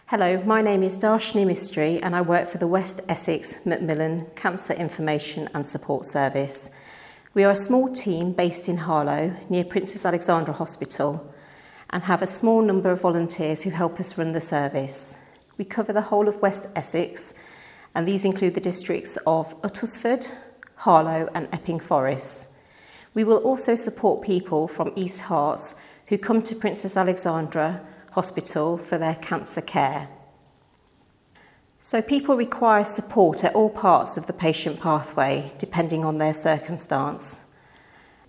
Hello, my name is Darshini Mistry and I work for the West Essex MacMillan Cancer Information and Support Service. We are a small team based in Harlow near Princess Alexandra Hospital and have a small number of volunteers who help us run the service. We cover the whole of West Essex and these include the districts of Uttlesford, Harlow and Epping Forest. We will also support people from East Herts who come to Princess Alexandra Hospital for their cancer care. So people require support at all parts of the patient pathway, depending on their circumstance.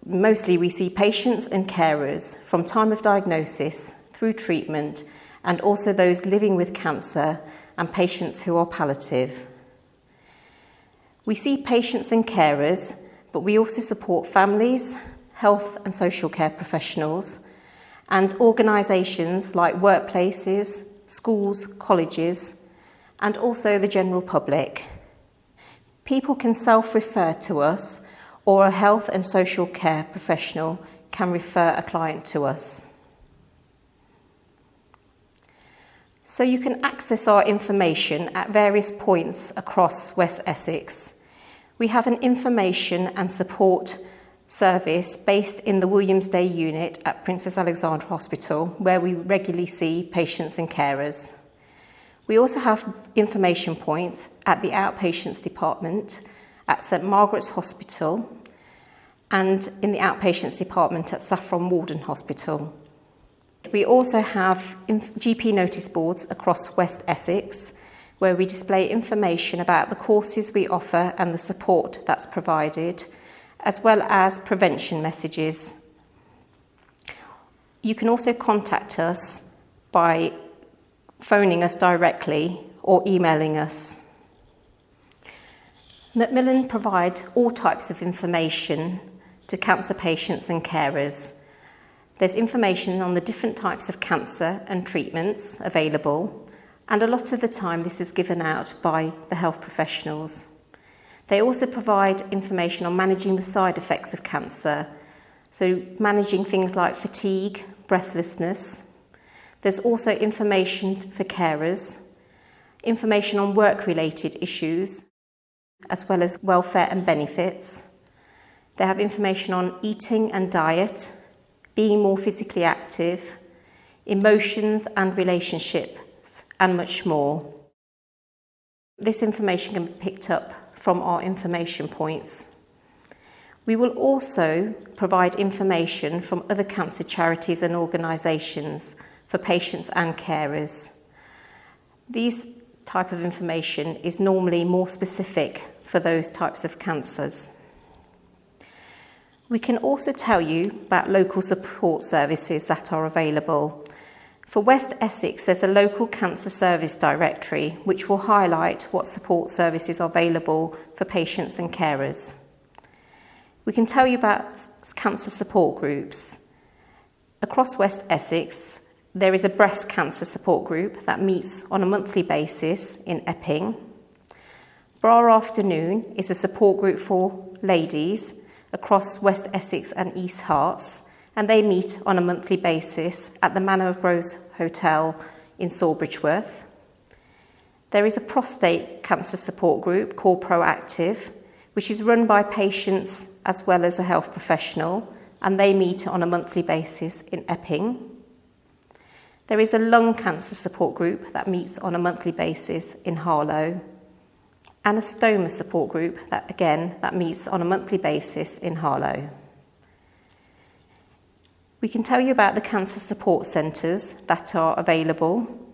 Mostly we see patients and carers from time of diagnosis through treatment, and also those living with cancer and patients who are palliative. We see patients and carers, but we also support families, health and social care professionals, and organisations like workplaces, schools, colleges, and also the general public. People can self-refer to us, or a health and social care professional can refer a client to us. So you can access our information at various points across West Essex. We have an information and support service based in the Williamsday unit at Princess Alexandra Hospital, where we regularly see patients and carers. We also have information points at the outpatients department at St Margaret's Hospital and in the outpatients department at Saffron Walden Hospital. We also have GP notice boards across West Essex, where we display information about the courses we offer and the support that's provided, as well as prevention messages. You can also contact us by phoning us directly or emailing us. MacMillan provide all types of information to cancer patients and carers. There's information on the different types of cancer and treatments available, and a lot of the time this is given out by the health professionals. They also provide information on managing the side effects of cancer, so managing things like fatigue, breathlessness. There's also information for carers, information on work-related issues, as well as welfare and benefits. They have information on eating and diet, being more physically active, emotions and relationships, and much more. This information can be picked up from our information points. We will also provide information from other cancer charities and organisations for patients and carers. This type of information is normally more specific for those types of cancers. We can also tell you about local support services that are available. For West Essex, there's a local cancer service directory which will highlight what support services are available for patients and carers. We can tell you about cancer support groups. Across West Essex, there is a breast cancer support group that meets on a monthly basis in Epping. Bra Afternoon is a support group for ladies across West Essex and East Herts, and they meet on a monthly basis at the Manor of Rose Hotel in Sawbridgeworth. There is a prostate cancer support group called Proactive, which is run by patients as well as a health professional, and they meet on a monthly basis in Epping. There is a lung cancer support group that meets on a monthly basis in Harlow, and a stoma support group that meets on a monthly basis in Harlow. We can tell you about the cancer support centres that are available.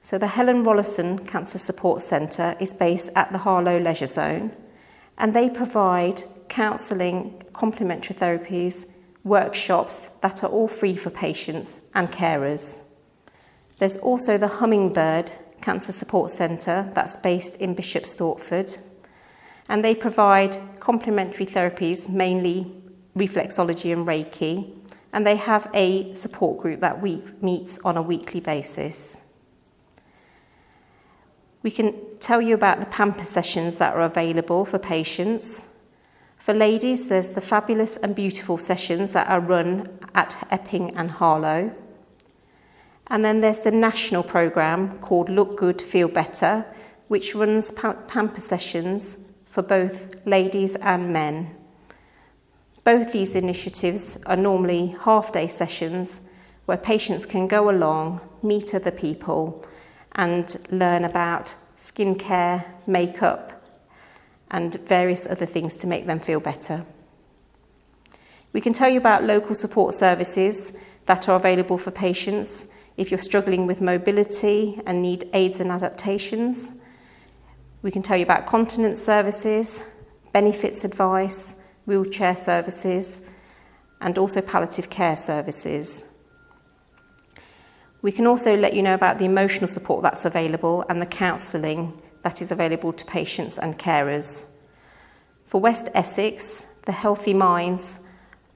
So the Helen Rollison Cancer Support Centre is based at the Harlow Leisure Zone, and they provide counselling, complementary therapies, workshops that are all free for patients and carers. There's also the Hummingbird Cancer Support Centre that's based in Bishop Stortford, and they provide complementary therapies, mainly reflexology and Reiki, and they have a support group that meets on a weekly basis. We can tell you about the pamper sessions that are available for patients. For ladies, there's the Fabulous and Beautiful sessions that are run at Epping and Harlow. And then there's the national programme called Look Good, Feel Better, which runs pamper sessions for both ladies and men. Both these initiatives are normally half-day sessions where patients can go along, meet other people, and learn about skincare, makeup, and various other things to make them feel better. We can tell you about local support services that are available for patients if you're struggling with mobility and need aids and adaptations. We can tell you about continence services, benefits advice, wheelchair services, and also palliative care services. We can also let you know about the emotional support that's available and the counselling that is available to patients and carers. For West Essex, the Healthy Minds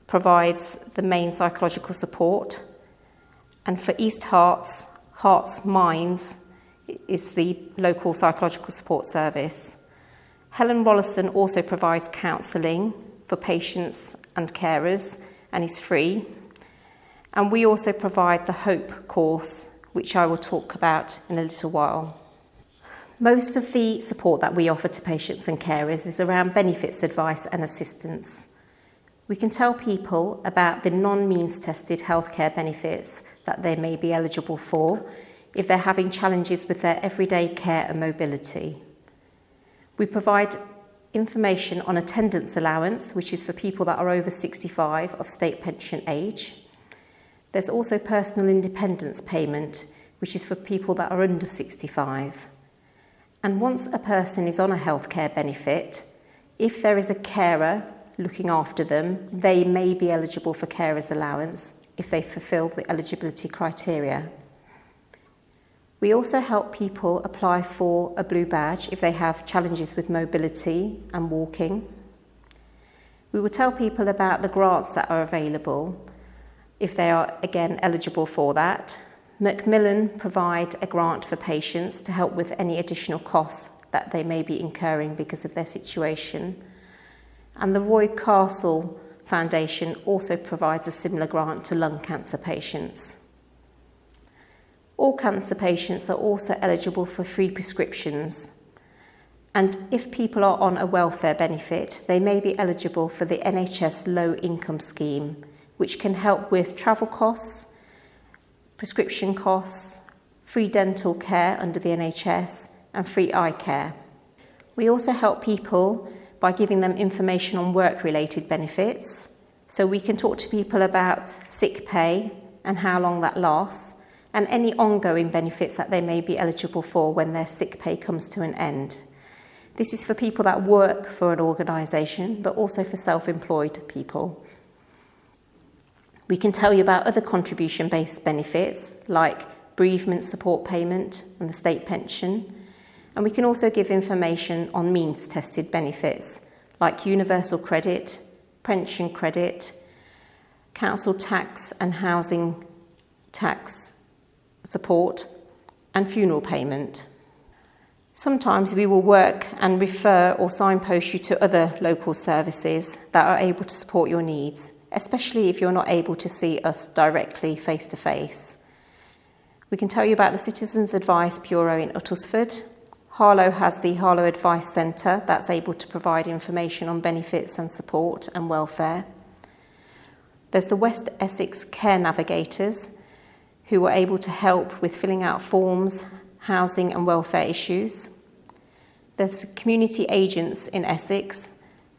provides the main psychological support, and for East Hearts Minds is the local psychological support service. Helen Rollison also provides counselling for patients and carers and is free. And we also provide the HOPE course, which I will talk about in a little while. Most of the support that we offer to patients and carers is around benefits advice and assistance. We can tell people about the non-means tested healthcare benefits that they may be eligible for if they're having challenges with their everyday care and mobility. We provide information on attendance allowance, which is for people that are over 65 of state pension age. There's also personal independence payment, which is for people that are under 65. And once a person is on a healthcare benefit, if there is a carer looking after them, they may be eligible for carers allowance if they fulfil the eligibility criteria. We also help people apply for a blue badge if they have challenges with mobility and walking. We will tell people about the grants that are available if they are, again, eligible for that. MacMillan provide a grant for patients to help with any additional costs that they may be incurring because of their situation. And the Roy Castle Foundation also provides a similar grant to lung cancer patients. All cancer patients are also eligible for free prescriptions. And if people are on a welfare benefit, they may be eligible for the NHS Low Income Scheme, which can help with travel costs, prescription costs, free dental care under the NHS, and free eye care. We also help people by giving them information on work-related benefits. So we can talk to people about sick pay and how long that lasts, and any ongoing benefits that they may be eligible for when their sick pay comes to an end. This is for people that work for an organisation, but also for self-employed people. We can tell you about other contribution-based benefits like bereavement support payment and the state pension. And we can also give information on means-tested benefits like universal credit, pension credit, council tax and housing tax support, and funeral payment. Sometimes we will work and refer or signpost you to other local services that are able to support your needs, especially if you're not able to see us directly face to face. We can tell you about the Citizens Advice Bureau in Uttlesford. Harlow has the Harlow Advice Centre that's able to provide information on benefits and support and welfare. There's the West Essex Care Navigators, who are able to help with filling out forms, housing and welfare issues. There's community agents in Essex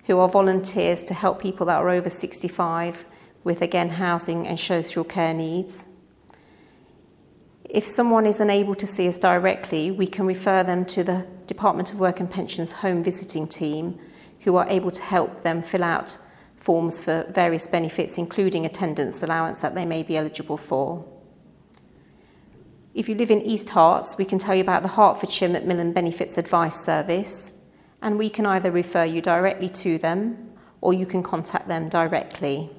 who are volunteers to help people that are over 65 with, again, housing and social care needs. If someone is unable to see us directly, we can refer them to the Department of Work and Pensions home visiting team, who are able to help them fill out forms for various benefits, including attendance allowance that they may be eligible for. If you live in East Herts, we can tell you about the Hertfordshire MacMillan Benefits Advice Service, and we can either refer you directly to them or you can contact them directly.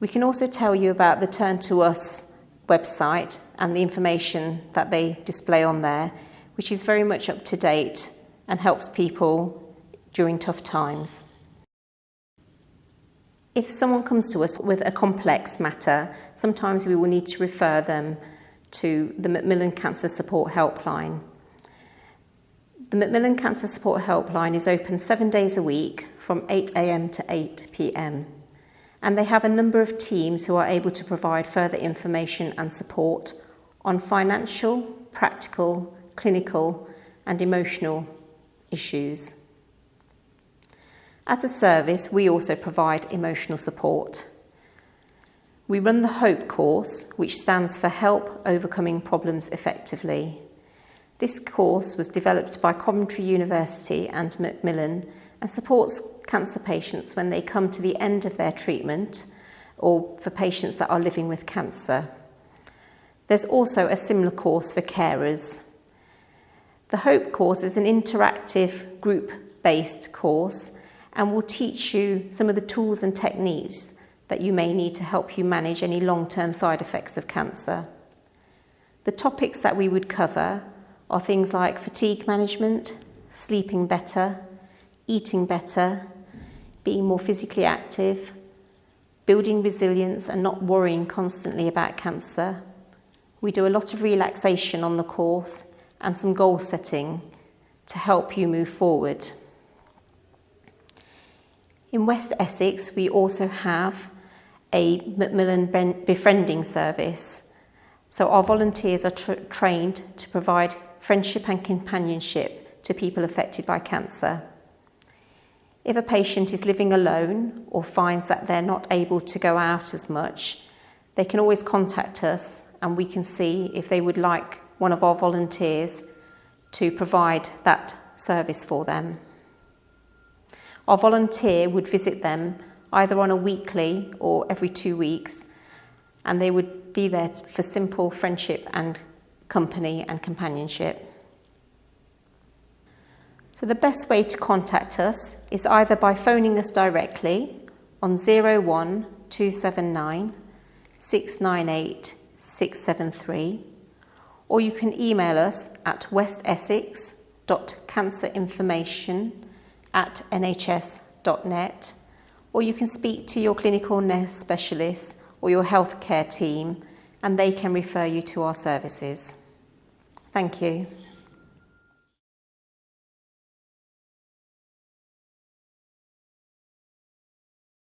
We can also tell you about the Turn to Us website and the information that they display on there, which is very much up to date and helps people during tough times. If someone comes to us with a complex matter, sometimes we will need to refer them to the MacMillan Cancer Support Helpline. The MacMillan Cancer Support Helpline is open 7 days a week from 8 a.m. to 8 p.m. and they have a number of teams who are able to provide further information and support on financial, practical, clinical and emotional issues. As a service, we also provide emotional support. We run the HOPE course, which stands for Help Overcoming Problems Effectively. This course was developed by Coventry University and MacMillan and supports cancer patients when they come to the end of their treatment or for patients that are living with cancer. There's also a similar course for carers. The HOPE course is an interactive group-based course and will teach you some of the tools and techniques that you may need to help you manage any long-term side effects of cancer. The topics that we would cover are things like fatigue management, sleeping better, eating better, being more physically active, building resilience and not worrying constantly about cancer. We do a lot of relaxation on the course and some goal setting to help you move forward. In West Essex, we also have a MacMillan befriending service. So our volunteers are trained to provide friendship and companionship to people affected by cancer. If a patient is living alone or finds that they're not able to go out as much, they can always contact us and we can see if they would like one of our volunteers to provide that service for them. Our volunteer would visit them either on a weekly or every 2 weeks, and they would be there for simple friendship and company and companionship. So the best way to contact us is either by phoning us directly on 01279 698 673, or you can email us at westessex.cancerinformation@nhs.net, or you can speak to your clinical nurse specialist or your healthcare team and they can refer you to our services. Thank you.